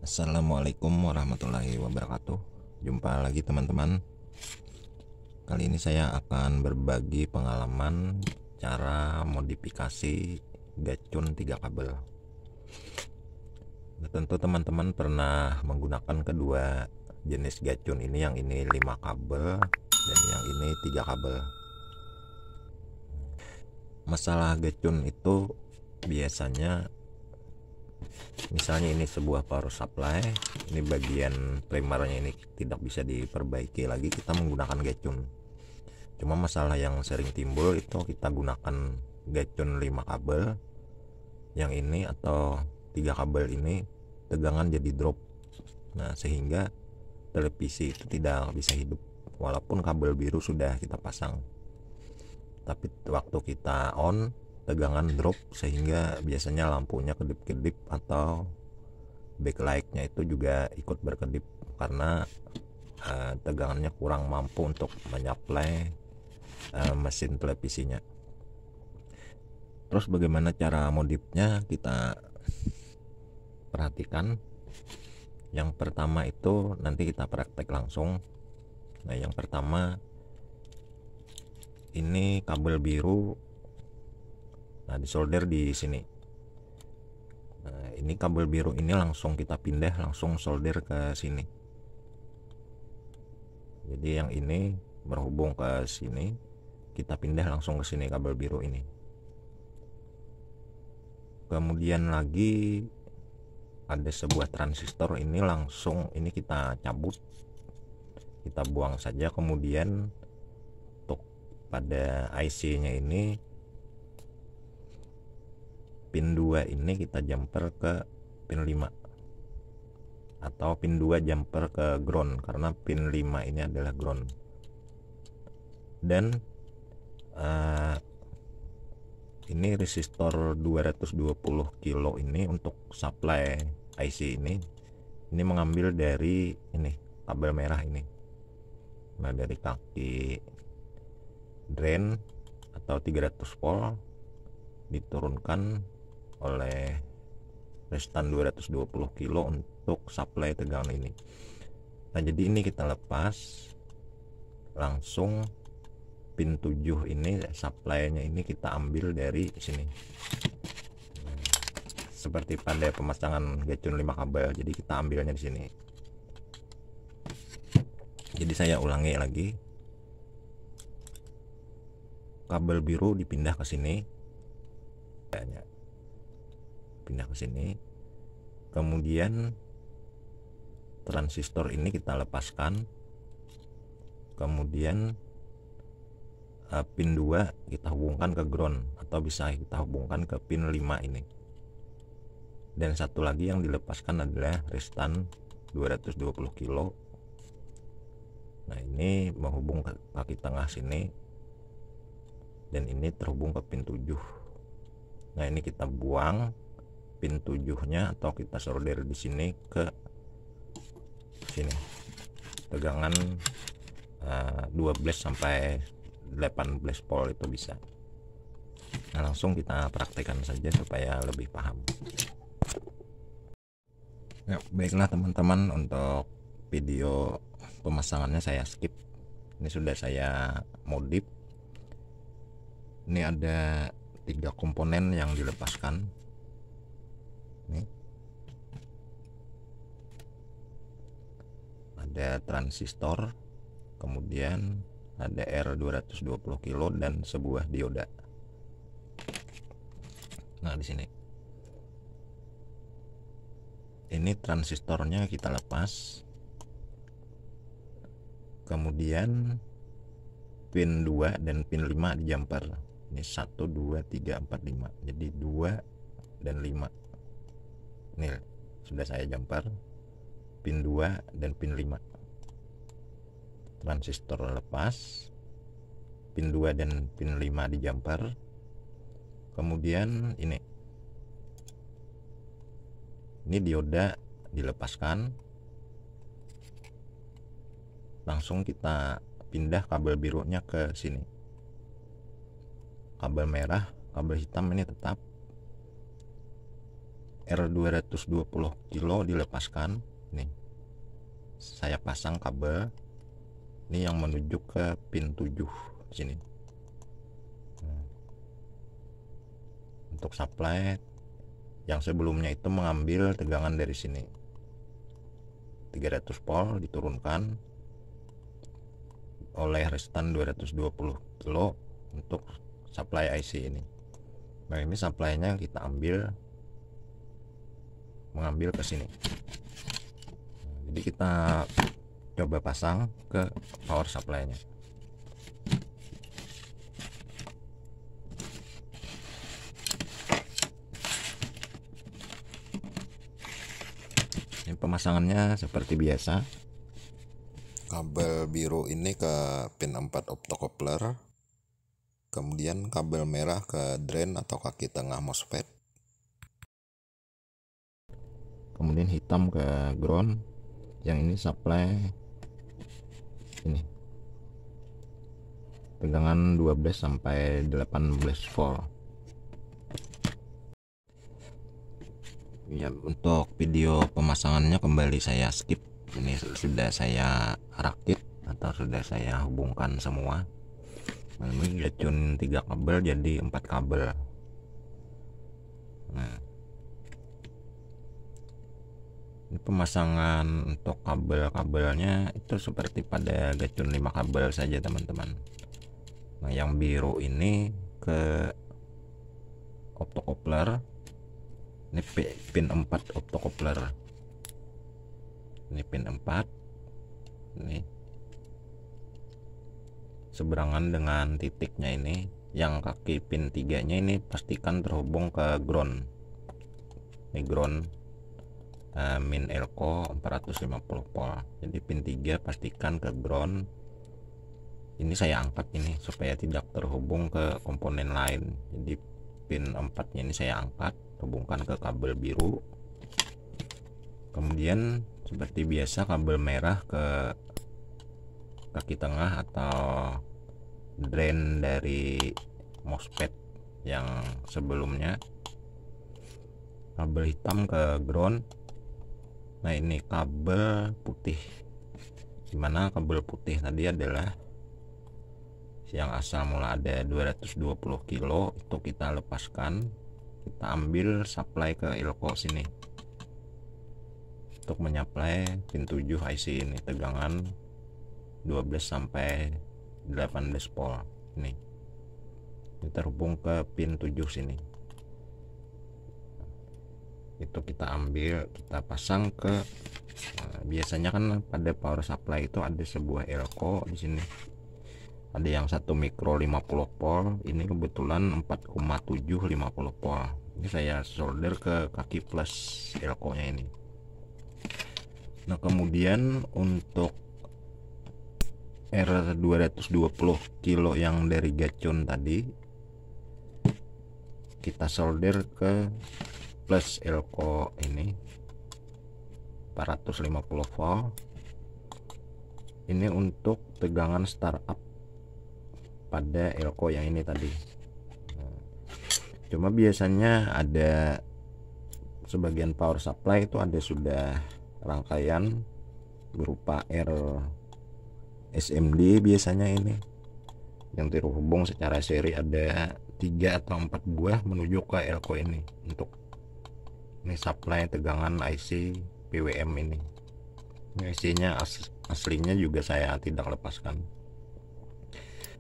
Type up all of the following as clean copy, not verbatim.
Assalamualaikum warahmatullahi wabarakatuh. Jumpa lagi teman-teman. Kali ini saya akan berbagi pengalaman cara modifikasi gacun 3 kabel. Nah, tentu teman-teman pernah menggunakan kedua jenis gacun ini, yang ini 5 kabel dan yang ini 3 kabel. Masalah gacun itu biasanya, misalnya ini sebuah power supply, ini bagian primernya ini tidak bisa diperbaiki lagi, kita menggunakan gacun. Cuma masalah yang sering timbul itu kita gunakan gacun 5 kabel, yang ini atau 3 kabel ini tegangan jadi drop. Nah, sehingga televisi itu tidak bisa hidup walaupun kabel biru sudah kita pasang. Tapi waktu kita on, tegangan drop sehingga biasanya lampunya kedip-kedip atau backlightnya itu juga ikut berkedip karena tegangannya kurang mampu untuk menyuplai mesin televisinya. Terus bagaimana cara modifnya, kita perhatikan. Yang pertama itu nanti kita praktek langsung. Nah, yang pertama ini kabel biru, nah disolder di sini. Nah, ini kabel biru ini langsung kita pindah, langsung solder ke sini. Jadi yang ini berhubung ke sini, kita pindah langsung ke sini kabel biru ini. Kemudian lagi ada sebuah transistor, ini langsung ini kita cabut, kita buang saja. Kemudian untuk pada IC-nya ini, pin 2 ini kita jumper ke pin 5, atau pin 2 jumper ke ground karena pin 5 ini adalah ground. Dan ini resistor 220 kilo ini untuk supply IC ini mengambil dari ini kabel merah ini. Nah, dari kaki drain atau 300 volt diturunkan oleh resistan 220 kilo untuk supply tegangan ini. Nah, jadi ini kita lepas langsung pin 7 ini, supply-nya ini kita ambil dari sini. Seperti pada pemasangan gacun 5 kabel, jadi kita ambilnya di sini. Jadi saya ulangi lagi. Kabel biru dipindah ke sini. Pindah ke sini. Kemudian transistor ini kita lepaskan. Kemudian pin 2 kita hubungkan ke ground atau bisa kita hubungkan ke pin 5 ini. Dan satu lagi yang dilepaskan adalah resistan 220 kilo. Nah, ini menghubung ke kaki tengah sini, dan ini terhubung ke pin 7. Nah, ini kita buang pin 7-nya atau kita solder di sini ke sini. Tegangan 12 sampai 18 volt itu bisa. Nah, langsung kita praktekkan saja supaya lebih paham. Ya, baiklah teman-teman, untuk video pemasangannya saya skip. Ini sudah saya modif. Ini ada 3 komponen yang dilepaskan. Ini ada transistor, kemudian ada R220 kilo dan sebuah dioda. Nah, di sini ini transistornya kita lepas. Kemudian pin 2 dan pin 5 di jumper. Ini 1 2 3 4 5. Jadi 2 dan 5. Ini sudah saya jumper pin 2 dan pin 5. Transistor lepas, pin 2 dan pin 5 di jumper. Kemudian ini dioda dilepaskan. Langsung kita pindah kabel birunya ke sini. Kabel merah, kabel hitam ini tetap R220 kilo dilepaskan. Nih saya pasang kabel ini yang menuju ke pin 7 sini. Untuk supply yang sebelumnya itu mengambil tegangan dari sini 300 volt, diturunkan oleh restan 220 kilo untuk supply IC ini. Nah ini supply-nya kita mengambil ke sini. Jadi kita coba pasang ke power supply-nya. Ini pemasangannya seperti biasa. Kabel biru ini ke pin 4 optocoupler, kemudian kabel merah ke drain atau kaki tengah MOSFET, kemudian hitam ke ground. Yang ini supply ini tegangan 12 sampai 18 volt. Ya, untuk video pemasangannya kembali saya skip. Ini sudah saya rakit atau sudah saya hubungkan semua. Ini gacun 3 kabel jadi 4 kabel. Nah, ini pemasangan untuk kabel-kabelnya itu seperti pada gacun 5 kabel saja teman-teman. Nah yang biru ini ke optocoupler, ini pin 4 optocoupler, ini pin 4, ini seberangan dengan titiknya ini. Yang kaki pin 3 nya ini pastikan terhubung ke ground. Ini ground min elko 450 volt. Jadi pin 3 pastikan ke ground. Ini saya angkat ini supaya tidak terhubung ke komponen lain. Jadi pin 4 nya ini saya angkat, hubungkan ke kabel biru. Kemudian seperti biasa kabel merah ke kaki tengah atau drain dari MOSFET yang sebelumnya. Kabel hitam ke ground. Nah ini kabel putih, dimana kabel putih tadi adalah yang asal mula ada 220 kilo, itu kita lepaskan, kita ambil supply ke elko sini untuk menyuplai pin 7 IC ini tegangan 12 sampai 18 volt. Ini kita terhubung ke pin 7 sini. Itu kita ambil, kita pasang ke biasanya kan pada power supply itu ada sebuah elko di sini. Ada yang 1 mikro 50 volt, ini kebetulan 4,7 50 volt. Ini saya solder ke kaki plus elko nya ini. Nah kemudian untuk R220 kilo yang dari gacun tadi kita solder ke plus elko ini 450 volt. Ini untuk tegangan startup pada elko yang ini tadi. Cuma biasanya ada sebagian power supply itu ada sudah rangkaian berupa SMD biasanya ini yang terhubung secara seri, ada 3 atau 4 buah menuju ke elko ini. Untuk ini supply tegangan IC PWM ini. IC nya aslinya juga saya tidak lepaskan.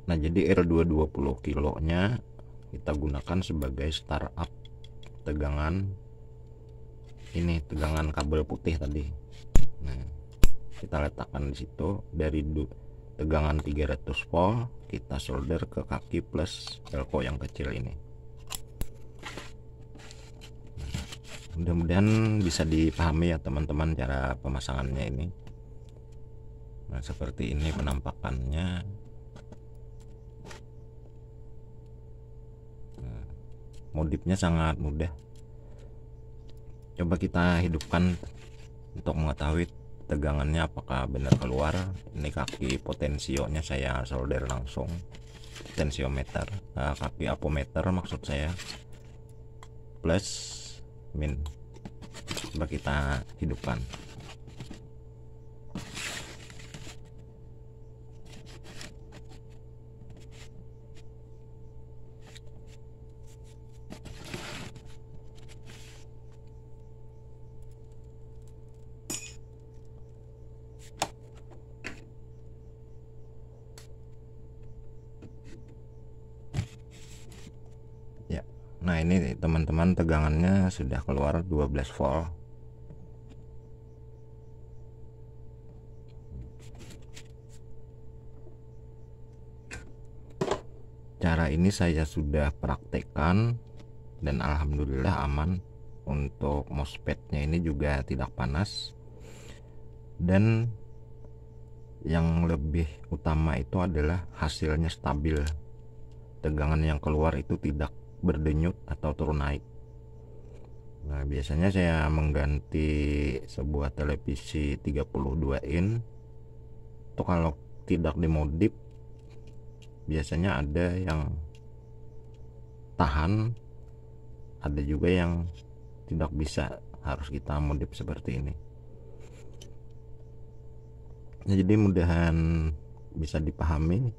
Nah jadi R220 kilo nya kita gunakan sebagai startup tegangan ini, tegangan kabel putih tadi. Nah kita letakkan di situ, dari tegangan 300 volt kita solder ke kaki plus elko yang kecil ini. Mudah-mudahan bisa dipahami ya teman-teman cara pemasangannya ini. Nah seperti ini penampakannya. Nah, modifnya sangat mudah. Coba kita hidupkan untuk mengetahui tegangannya apakah benar keluar. Ini kaki potensionya saya solder langsung, potensiometer, kaki apometer maksud saya, plus min. Coba kita hidupkan. Ya, nah ini teman-teman, tegangannya sudah keluar 12 volt. Cara ini saya sudah praktekkan dan alhamdulillah aman. Untuk MOSFET-nya ini juga tidak panas, dan yang lebih utama itu adalah hasilnya stabil. Tegangan yang keluar itu tidak berdenyut atau turun naik. Nah, biasanya saya mengganti sebuah televisi 32 in itu kalau tidak dimodif biasanya ada yang tahan, ada juga yang tidak bisa, harus kita modif seperti ini. Nah, jadi mudahan bisa dipahami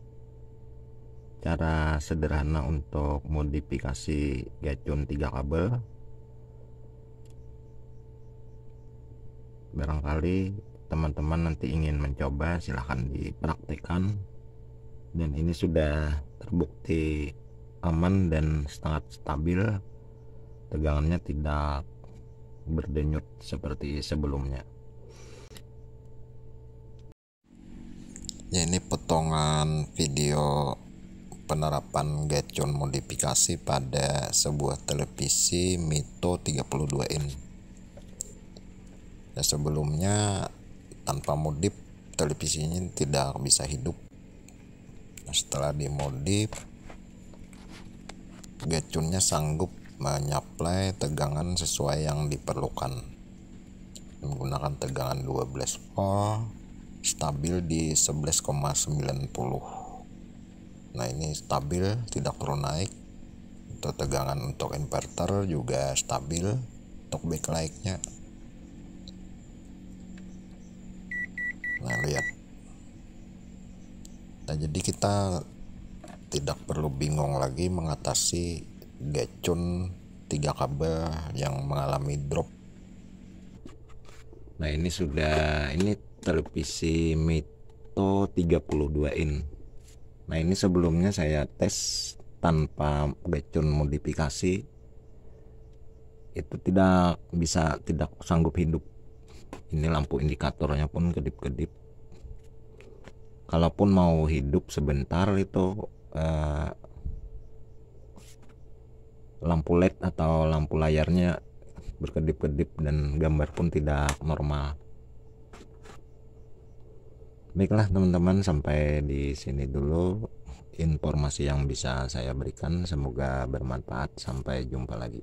cara sederhana untuk modifikasi gacun 3 kabel. Barangkali teman-teman nanti ingin mencoba, silahkan dipraktikkan, dan ini sudah terbukti aman dan sangat stabil. Tegangannya tidak berdenyut seperti sebelumnya. Ya, ini potongan video penerapan gacun modifikasi pada sebuah televisi Mito 32 in. Ya, sebelumnya tanpa modif televisinya tidak bisa hidup. Nah, setelah dimodif, gacunnya sanggup menyuplai tegangan sesuai yang diperlukan, menggunakan tegangan 12 volt, stabil di 11,90. Nah, ini stabil, tidak turun naik. Untuk tegangan untuk inverter juga stabil. Untuk backlightnya, nah lihat. Nah, jadi kita tidak perlu bingung lagi mengatasi gacun 3 kabel yang mengalami drop. Nah, ini televisi Mito 32 in. Nah, ini sebelumnya saya tes tanpa gacun modifikasi, itu tidak sanggup hidup. Ini lampu indikatornya pun kedip-kedip. Kalaupun mau hidup sebentar itu lampu LED atau lampu layarnya berkedip-kedip dan gambar pun tidak normal. Baiklah teman-teman, sampai di sini dulu informasi yang bisa saya berikan. Semoga bermanfaat. Sampai jumpa lagi.